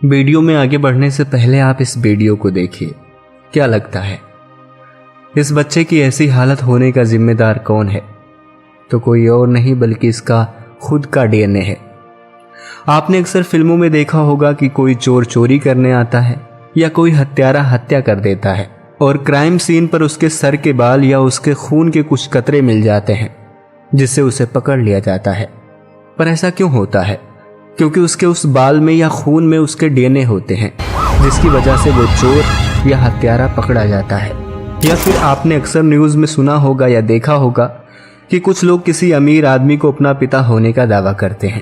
Video में आगे बढ़ने से पहले आप इस वीडियो को देखिए। क्या लगता है इस बच्चे की ऐसी हालत होने का जिम्मेदार कौन है? तो कोई और नहीं बल्कि इसका खुद का डीएनए है। आपने अक्सर फिल्मों में देखा होगा कि कोई चोर चोरी करने आता है या कोई हत्यारा हत्या कर देता है और क्राइम सीन पर उसके सर के बाल या उसके खून के कुछ कतरे मिल जाते हैं, जिससे उसे पकड़ लिया जाता है। पर ऐसा क्यों होता है? क्योंकि उसके उस बाल में या खून में उसके डीएनए होते हैं, जिसकी वजह से वो चोर या हत्यारा पकड़ा जाता है। या फिर आपने अक्सर न्यूज़ में सुना होगा या देखा होगा कि कुछ लोग किसी अमीर आदमी को अपना पिता होने का दावा करते हैं,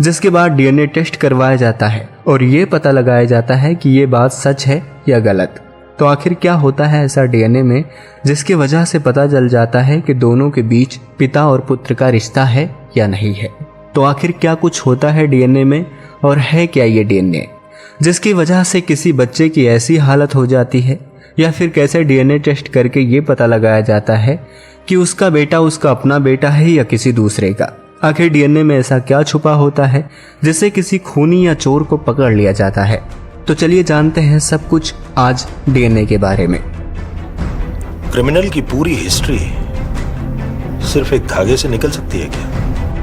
जिसके बाद डीएनए टेस्ट करवाया जाता है और ये पता लगाया जाता है कि ये बात सच है या गलत। तो आखिर क्या होता है ऐसा डीएनए में जिसकी वजह से पता चल जाता है कि दोनों के बीच पिता और पुत्र का रिश्ता है या नहीं है? तो आखिर क्या कुछ होता है डीएनए में और है क्या ये डीएनए जिसकी वजह से किसी बच्चे की ऐसी हालत हो जाती है? या फिर कैसे डीएनए टेस्ट करके ये पता लगाया जाता है कि उसका बेटा उसका अपना बेटा है या किसी दूसरे का? आखिर डीएनए में ऐसा क्या छुपा होता है जिससे किसी खूनी या चोर को पकड़ लिया जाता है? तो चलिए जानते हैं सब कुछ आज डीएनए के बारे में। क्रिमिनल की पूरी हिस्ट्री सिर्फ एक धागे से निकल सकती है क्या?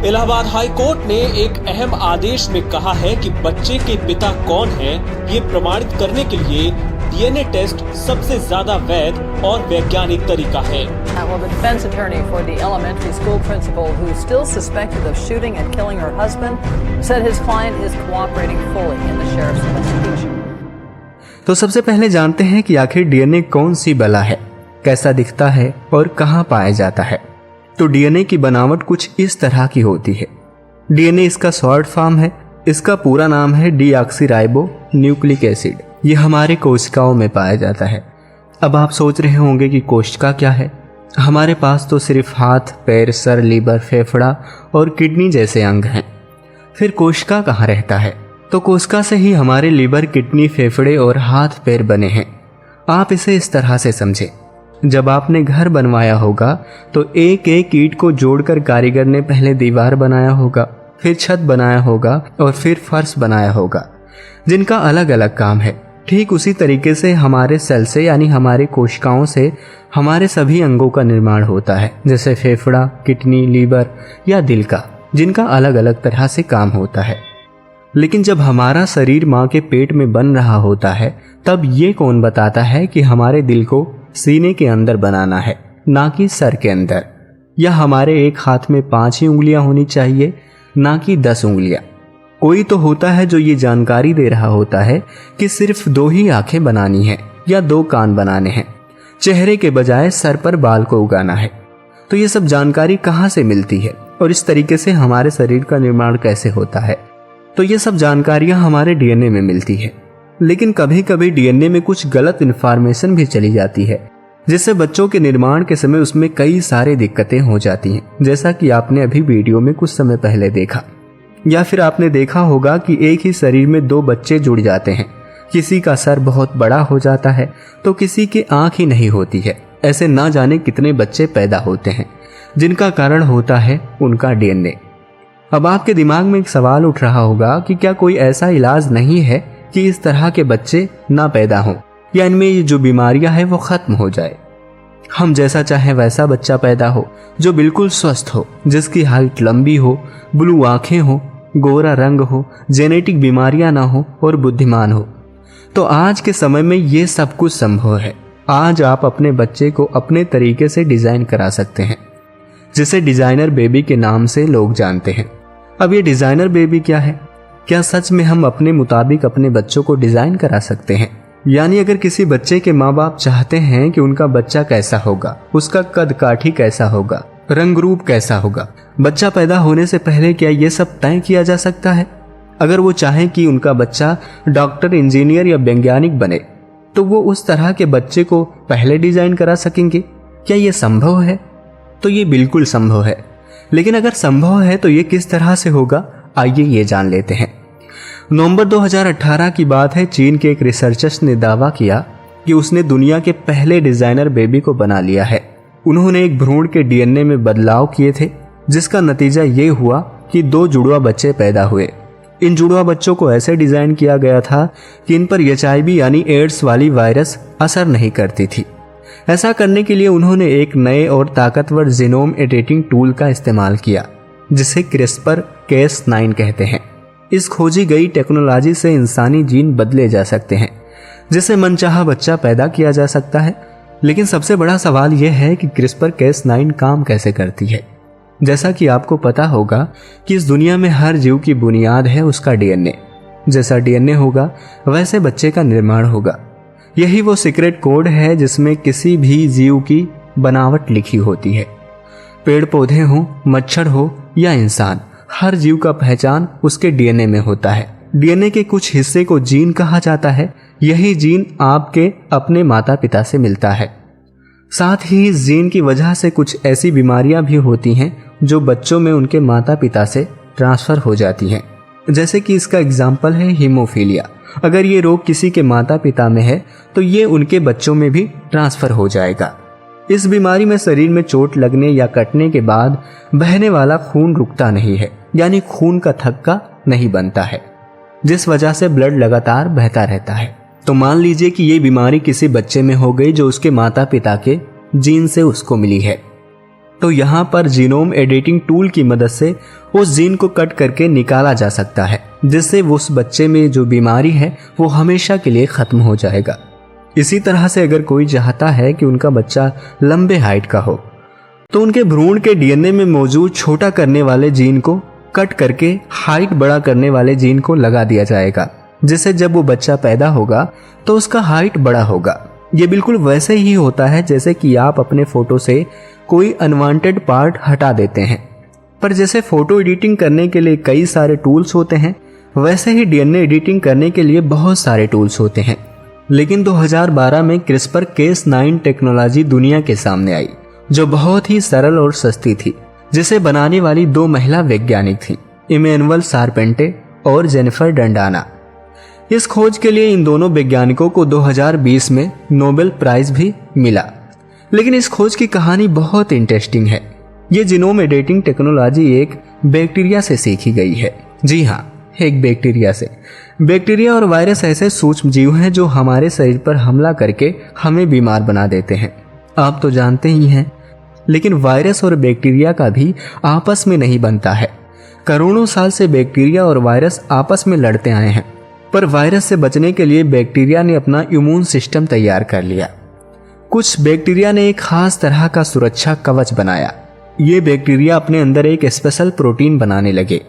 इलाहाबाद हाई कोर्ट ने एक अहम आदेश में कहा है कि बच्चे के पिता कौन है, ये प्रमाणित करने के लिए डीएनए टेस्ट सबसे ज्यादा वैध और वैज्ञानिक तरीका है। Well, the defense attorney for the elementary school principal who is still suspected of shooting and killing her husband said his client is cooperating fully in the sheriff's investigation. तो सबसे पहले जानते हैं कि आखिर डीएनए कौन सी बला है, कैसा दिखता है और कहाँ पाया जाता है। तो डीएनए की बनावट कुछ इस तरह की होती है। डीएनए इसका शॉर्ट फॉर्म है। इसका पूरा नाम है डीऑक्सीराइबो न्यूक्लिक एसिड। ये हमारे कोशिकाओं में पाया जाता है। अब आप सोच रहे होंगे कि कोशिका क्या है। हमारे पास तो सिर्फ हाथ, पैर, सर, लीवर, फेफड़ा और किडनी जैसे अंग हैं। फिर कोशिका कहाँ रहता है? तो कोशिका से ही हमारे लीवर, किडनी, फेफड़े और हाथ पैर बने हैं। आप इसे इस तरह से समझें, जब आपने घर बनवाया होगा तो एक एक ईंट को जोड़कर कारीगर ने पहले दीवार बनाया होगा, फिर छत बनाया होगा और फिर फर्श बनाया होगा, जिनका अलग अलग काम है। ठीक उसी तरीके से हमारे सेल से यानी हमारे कोशिकाओं से हमारे सभी अंगों का निर्माण होता है, जैसे फेफड़ा, किडनी, लीवर या दिल का, जिनका अलग अलग तरह से काम होता है। लेकिन जब हमारा शरीर माँ के पेट में बन रहा होता है, तब ये कौन बताता है कि हमारे दिल को सीने के अंदर बनाना है, ना कि सर के अंदर? या हमारे एक हाथ में 5 ही उंगलियां होनी चाहिए, ना कि 10 उंगलियां? कोई तो होता है जो ये जानकारी दे रहा होता है कि सिर्फ 2 ही आंखें बनानी है या 2 कान बनाने हैं, चेहरे के बजाय सर पर बाल को उगाना है। तो ये सब जानकारी कहाँ से मिलती है और इस तरीके से हमारे शरीर का निर्माण कैसे होता है? तो ये सब जानकारियां हमारे डीएनए में मिलती है। लेकिन कभी कभी डीएनए में कुछ गलत इन्फॉर्मेशन भी चली जाती है, जिससे बच्चों के निर्माण के समय उसमें कई सारी दिक्कतें हो जाती हैं, जैसा कि आपने अभी वीडियो में कुछ समय पहले देखा। या फिर आपने देखा होगा कि एक ही शरीर में 2 बच्चे जुड़ जाते हैं। किसी का सर बहुत बड़ा हो जाता है तो किसी की आंख ही नहीं होती है। ऐसे ना जाने कितने बच्चे पैदा होते हैं, जिनका कारण होता है उनका डीएनए। अब आपके दिमाग में एक सवाल उठ रहा होगा कि क्या कोई ऐसा इलाज नहीं है कि इस तरह के बच्चे ना पैदा हों या इनमें ये जो बीमारियां हैं वो खत्म हो जाए, हम जैसा चाहे वैसा बच्चा पैदा हो, जो बिल्कुल स्वस्थ हो, जिसकी हाइट लंबी हो, ब्लू आंखें हो, गोरा रंग हो, जेनेटिक बीमारियां ना हो और बुद्धिमान हो? तो आज के समय में ये सब कुछ संभव है। आज आप अपने बच्चे को अपने तरीके से डिजाइन करा सकते हैं, जिसे डिजाइनर बेबी के नाम से लोग जानते हैं। अब ये डिजाइनर बेबी क्या है? क्या सच में हम अपने मुताबिक अपने बच्चों को डिजाइन करा सकते हैं? यानी अगर किसी बच्चे के माँ बाप चाहते हैं कि उनका बच्चा कैसा होगा, उसका कद काठी कैसा होगा, रंग रूप कैसा होगा, बच्चा पैदा होने से पहले क्या ये सब तय किया जा सकता है? अगर वो चाहें कि उनका बच्चा डॉक्टर, इंजीनियर या वैज्ञानिक बने, तो वो उस तरह के बच्चे को पहले डिजाइन करा सकेंगे? क्या ये संभव है? तो ये बिल्कुल संभव है। लेकिन अगर संभव है तो ये किस तरह से होगा, आइए ये जान लेते हैं। नवंबर 2018 की बात है। चीन के एक रिसर्चर्स ने दावा किया कि उसने दुनिया के पहले डिजाइनर बेबी को बना लिया है। उन्होंने एक भ्रूण के डीएनए में बदलाव किए थे, जिसका नतीजा ये हुआ कि 2 जुड़वा बच्चे पैदा हुए। इन जुड़वा बच्चों को ऐसे डिजाइन किया गया था कि इन पर HIV यानी एड्स वाली वायरस असर नहीं करती थी। ऐसा करने के लिए उन्होंने एक नए और ताकतवर जीनोम एडिटिंग टूल का इस्तेमाल किया, जिसे CRISPR-Cas9 कहते हैं। इस खोजी गई टेक्नोलॉजी से इंसानी जीन बदले जा सकते हैं, जिससे मनचाहा बच्चा पैदा किया जा सकता है। लेकिन सबसे बड़ा सवाल यह है कि CRISPR-Cas9 काम कैसे करती है। जैसा कि आपको पता होगा कि इस दुनिया में हर जीव की बुनियाद है उसका DNA। जैसा DNA होगा वैसे बच्चे का निर्माण होगा। यही वो सीक्रेट कोड है जिसमें किसी भी जीव की बनावट लिखी होती है। पेड़ पौधे हो, मच्छर हो या इंसान, हर जीव का पहचान उसके DNA में होता है। DNA के कुछ हिस्से को जीन कहा जाता है। यही जीन आपके अपने माता पिता से मिलता है। साथ ही इस जीन की वजह से कुछ ऐसी बीमारियां भी होती हैं जो बच्चों में उनके माता पिता से ट्रांसफर हो जाती हैं। जैसे कि इसका एग्जाम्पल है हीमोफीलिया। अगर ये रोग किसी के माता पिता में है तो ये उनके बच्चों में भी ट्रांसफर हो जाएगा। इस बीमारी में शरीर में चोट लगने या कटने के बाद बहने वाला खून रुकता नहीं है, यानी खून का थक्का नहीं बनता है, जिस वजह से ब्लड लगातार बहता रहता है। तो मान लीजिए कि ये बीमारी किसी बच्चे में हो गई जो उसके माता पिता के जीन से उसको मिली है। तो यहाँ पर जीनोम एडिटिंग टूल की मदद से उस जीन को कट करके निकाला जा सकता है, जिससे उस बच्चे में जो बीमारी है वो हमेशा के लिए खत्म हो जाएगा। इसी तरह से अगर कोई चाहता है कि उनका बच्चा लंबे हाइट का हो तो उनके भ्रूण के DNA में मौजूद छोटा करने वाले जीन को कट करके हाइट बड़ा करने वाले जीन को लगा दिया जाएगा, जिससे जब वो बच्चा पैदा होगा तो उसका हाइट बड़ा होगा। ये बिल्कुल वैसे ही होता है जैसे कि आप अपने फोटो से कोई अनवांटेड पार्ट हटा देते हैं। पर जैसे फोटो एडिटिंग करने के लिए कई सारे टूल्स होते हैं, वैसे ही DNA एडिटिंग करने के लिए बहुत सारे टूल्स होते हैं। लेकिन 2012 में CRISPR-Cas9 टेक्नोलॉजी दुनिया के सामने आई, जो बहुत ही सरल और सस्ती थी, जिसे बनाने वाली 2 महिला वैज्ञानिक थी, इमैनुअल शारपेंटे और जेनिफर डंडाना। इस खोज के लिए इन दोनों वैज्ञानिकों को 2020 में नोबेल प्राइज भी मिला। लेकिन इस खोज की कहानी बहुत इंटरेस्टिंग है। ये जीनोम एडिटिंग टेक्नोलॉजी एक बैक्टीरिया से सीखी गई है। जी हाँ, एक बैक्टीरिया से। बैक्टीरिया और वायरस ऐसे सूक्ष्म जीव हैं जो हमारे शरीर पर हमला करके हमें बीमार बना देते हैं। आप तो जानते ही हैं। लेकिन वायरस और बैक्टीरिया का भी आपस में नहीं बनता है। करोड़ों साल से बैक्टीरिया और वायरस आपस में लड़ते आए हैं, पर वायरस से बचने के लिए बैक्टीरिया ने अपना इम्यून सिस्टम तैयार कर लिया। कुछ बैक्टीरिया ने एक खास तरह का सुरक्षा कवच बनाया। ये बैक्टीरिया अपने अंदर एक स्पेशल प्रोटीन बनाने लगे,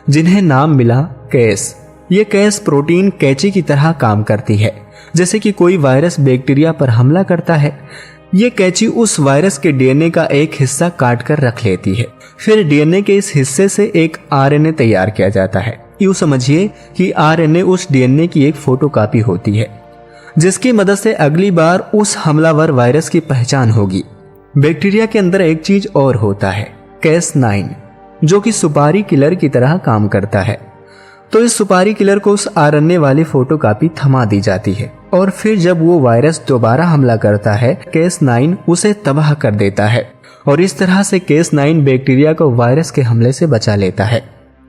जिन्हें नाम मिला कैस। ये कैस प्रोटीन कैंची की तरह काम करती है। जैसे कि कोई वायरस बैक्टीरिया पर हमला करता है, ये कैंची उस वायरस के DNA का एक हिस्सा काट कर रख लेती है। फिर DNA के इस हिस्से से एक RNA तैयार किया जाता है। यूं समझिए कि RNA उस DNA की एक फोटोकॉपी होती है, जिसकी मदद से अगली बार उस हमलावर वायरस की पहचान होगी। बैक्टीरिया के अंदर एक चीज और होता है, Cas9, जो कि सुपारी किलर की तरह काम करता है। तो इस सुपारी किलर को उस RNA वाली फोटोकॉपी थमा दी जाती है, और फिर जब वो वायरस दोबारा हमला करता है, Cas9 उसे तबाह कर देता है, और इस तरह से Cas9 बैक्टीरिया को वायरस के हमले से बचा लेता है।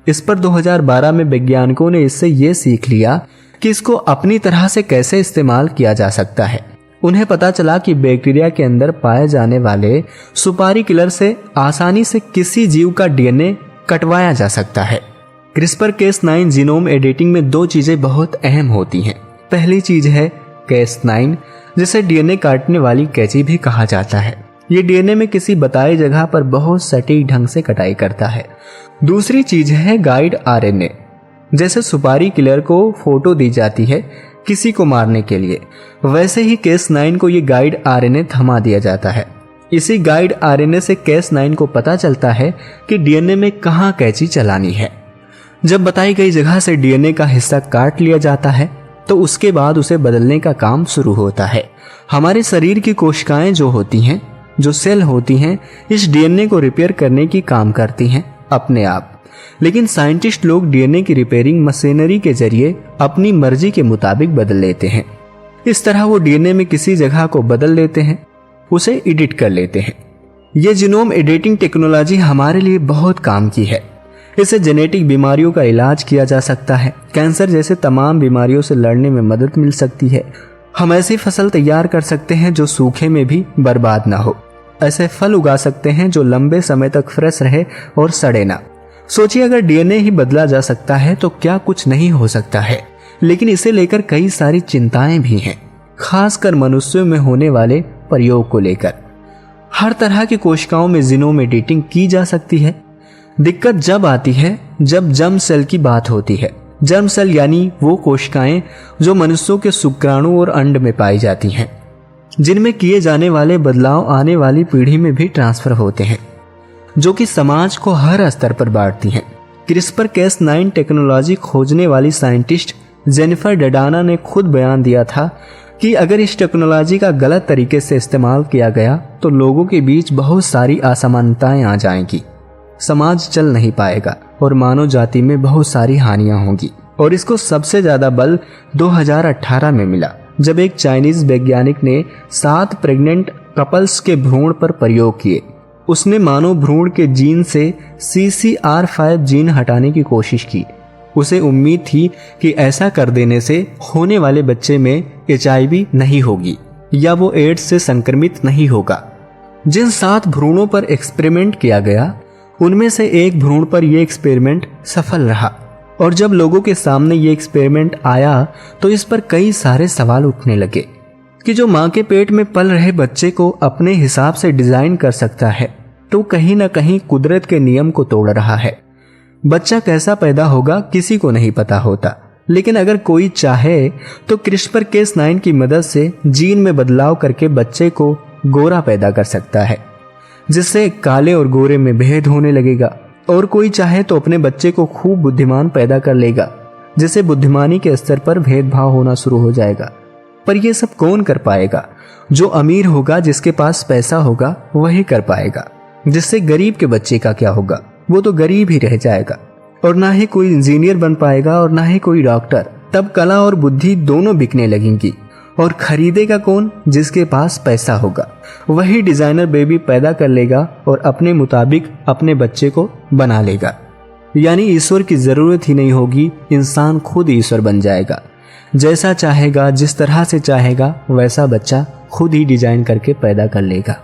इस पर 2012 में वैज्ञानिकों ने इससे ये सीख लिया कि इसको अपनी तरह से कैसे इस्तेमाल किया जा सकता है। उन्हें पता चला कि बैक्टीरिया के अंदर पाए जाने वाले सुपारी किलर से आसानी से किसी जीव का DNA कटवाया जा सकता है। CRISPR-Cas9 जीनोम एडिटिंग में 2 चीजें बहुत अहम होती हैं। पहली चीज है Cas9, जिसे DNA काटने वाली कैंची भी कहा जाता है। ये DNA में किसी बताई जगह पर बहुत सटीक ढंग से कटाई करता है। दूसरी चीज है गाइड RNA। जैसे सुपारी किलर को फोटो दी जाती है किसी को मारने के लिए, वैसे ही Cas9 को ये गाइड RNA थमा दिया जाता है। इसी गाइड RNA से Cas9 को पता चलता है कि DNA में कहाँ कैंची चलानी है। जब बताई गई जगह से DNA का हिस्सा काट लिया जाता है तो उसके बाद उसे बदलने का काम शुरू होता है। हमारे शरीर की कोशिकाएं जो होती हैं, जो सेल होती हैं, इस DNA को रिपेयर करने की काम करती हैं अपने आप। लेकिन साइंटिस्ट लोग DNA की रिपेयरिंग मशीनरी के जरिए अपनी मर्जी के मुताबिक बदल लेते हैं। इस तरह वो DNA में किसी जगह को बदल लेते हैं, उसे एडिट कर लेते हैं। ये जीनोम एडिटिंग टेक्नोलॉजी हमारे लिए बहुत काम की है। इससे जेनेटिक बीमारियों का इलाज किया जा सकता है, कैंसर जैसे तमाम बीमारियों से लड़ने में मदद मिल सकती है। हम ऐसी फसल तैयार कर सकते हैं जो सूखे में भी बर्बाद ना हो। ऐसे फल उगा सकते हैं जो लंबे समय तक फ्रेश रहे और सड़े ना। सोचिए, अगर डीएनए ही बदला जा सकता है तो क्या कुछ नहीं हो सकता है। लेकिन इसे लेकर कई सारी चिंताएं भी हैं, खासकर मनुष्यों में होने वाले प्रयोग को लेकर। हर तरह की कोशिकाओं में जीनोम एडिटिंग की जा सकती है। दिक्कत जब आती है जब जर्म सेल की बात होती है। जर्म सेल यानी वो कोशिकाएं जो मनुष्यों के शुक्राणु और अंड में पाई जाती हैं, जिनमें किए जाने वाले बदलाव आने वाली पीढ़ी में भी ट्रांसफर होते हैं, जो कि समाज को हर स्तर पर बांटती हैं। CRISPR-Cas9 टेक्नोलॉजी खोजने वाली साइंटिस्ट जेनिफर डडाना ने खुद बयान दिया था कि अगर इस टेक्नोलॉजी का गलत तरीके से इस्तेमाल किया गया तो लोगों के बीच बहुत सारी असमानताएं आ जाएंगी, समाज चल नहीं पाएगा और मानव जाति में बहुत सारी हानियां होंगी। और इसको सबसे ज्यादा बल 2018 में मिला, जब एक चाइनीज वैज्ञानिक ने 7 प्रेग्नेंट कपल्स के भ्रूण पर प्रयोग किए। उसने मानव भ्रूण के जीन से CCR5 जीन हटाने की कोशिश की। उसे उम्मीद थी कि ऐसा कर देने से होने वाले बच्चे में HIV नहीं होगी या वो एड्स से संक्रमित नहीं होगा। जिन 7 भ्रूणों पर एक्सपेरिमेंट किया गया, उनमें से एक भ्रूण पर यह एक्सपेरिमेंट सफल रहा। और जब लोगों के सामने ये एक्सपेरिमेंट आया तो इस पर कई सारे सवाल उठने लगे कि जो मां के पेट में पल रहे बच्चे को अपने हिसाब से डिजाइन कर सकता है, तो कहीं ना कहीं कुदरत के नियम को तोड़ रहा है। बच्चा कैसा पैदा होगा किसी को नहीं पता होता, लेकिन अगर कोई चाहे तो CRISPR-Cas9 की मदद से जीन में बदलाव करके बच्चे को गोरा पैदा कर सकता है, जिससे काले और गोरे में भेद होने लगेगा। और कोई चाहे तो अपने बच्चे को खूब बुद्धिमान पैदा कर लेगा, जिससे बुद्धिमानी के स्तर पर भेदभाव होना शुरू हो जाएगा। पर यह सब कौन कर पाएगा? जो अमीर होगा, जिसके पास पैसा होगा, वही कर पाएगा। जिससे गरीब के बच्चे का क्या होगा? वो तो गरीब ही रह जाएगा और ना ही कोई इंजीनियर बन पाएगा और ना ही कोई डॉक्टर। तब कला और बुद्धि दोनों बिकने लगेंगी और खरीदेगा कौन? जिसके पास पैसा होगा। वही डिजाइनर बेबी पैदा कर लेगा और अपने मुताबिक अपने बच्चे को बना लेगा। यानी ईश्वर की जरूरत ही नहीं होगी, इंसान खुद ईश्वर बन जाएगा। जैसा चाहेगा, जिस तरह से चाहेगा, वैसा बच्चा खुद ही डिजाइन करके पैदा कर लेगा।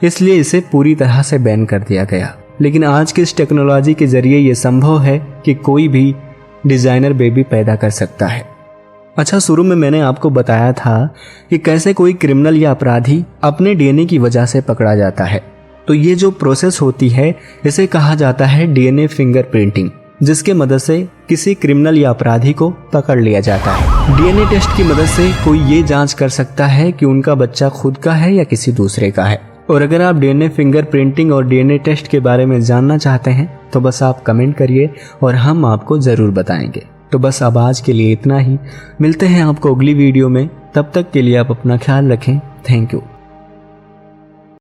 इसलिए इसे पूरी तरह से बैन कर दिया गया। लेकिन आज की इस टेक्नोलॉजी के जरिए यह संभव है कि कोई भी डिजाइनर बेबी पैदा कर सकता है। अच्छा, शुरू में मैंने आपको बताया था कि कैसे कोई क्रिमिनल या अपराधी अपने DNA की वजह से पकड़ा जाता है। तो ये जो प्रोसेस होती है, इसे कहा जाता है DNA फिंगरप्रिंटिंग, जिसके मदद से किसी क्रिमिनल या अपराधी को पकड़ लिया जाता है। DNA टेस्ट की मदद से कोई ये जांच कर सकता है कि उनका बच्चा खुद का है या किसी दूसरे का है। और अगर आप DNA फिंगरप्रिंटिंग और DNA टेस्ट के बारे में जानना चाहते हैं तो बस आप कमेंट करिए और हम आपको जरूर बताएंगे। तो बस अब आज के लिए इतना ही। मिलते हैं आपको अगली वीडियो में। तब तक के लिए आप अपना ख्याल रखें। Thank you.